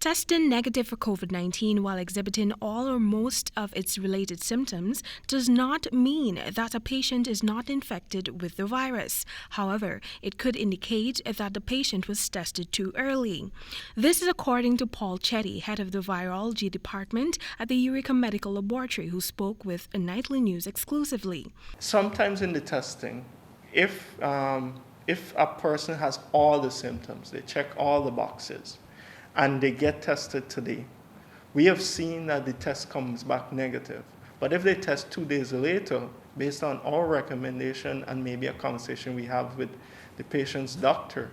Testing negative for COVID-19 while exhibiting all or most of its related symptoms does not mean that a patient is not infected with the virus. However, it could indicate that the patient was tested too early. This is according to Paul Chetty, head of the virology department at the Eureka Medical Laboratory, who spoke with Nightly News exclusively. Sometimes in the testing, if a person has all the symptoms, they check all the boxes, and they get tested today, we have seen that the test comes back negative. But if they test 2 days later, based on our recommendation and maybe a conversation we have with the patient's doctor,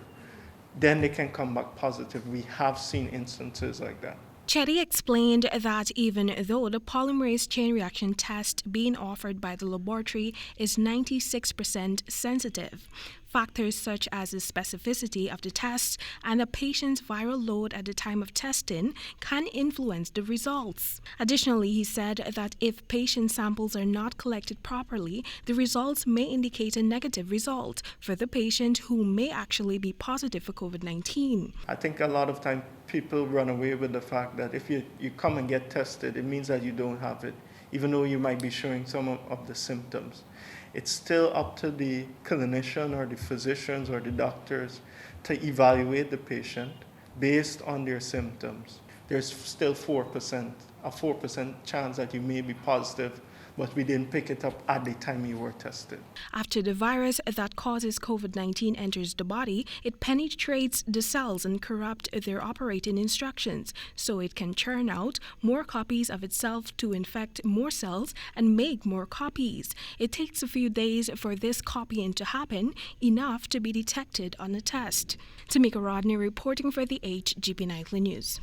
then they can come back positive. We have seen instances like that. Chetty explained that even though the polymerase chain reaction test being offered by the laboratory is 96% sensitive, factors such as the specificity of the test and the patient's viral load at the time of testing can influence the results. Additionally, he said that if patient samples are not collected properly, the results may indicate a negative result for the patient who may actually be positive for COVID-19. I think a lot of time people run away with the fact that if you come and get tested, it means that you don't have it, even though you might be showing some of the symptoms. It's still up to the clinician or the physicians or the doctors to evaluate the patient based on their symptoms. There's still a 4% chance that you may be positive, but we didn't pick it up at the time you were tested. After the virus that causes COVID-19 enters the body, it penetrates the cells and corrupts their operating instructions, so it can churn out more copies of itself to infect more cells and make more copies. It takes a few days for this copying to happen, enough to be detected on a test. Temika Rodney reporting for the HGP Nightly News.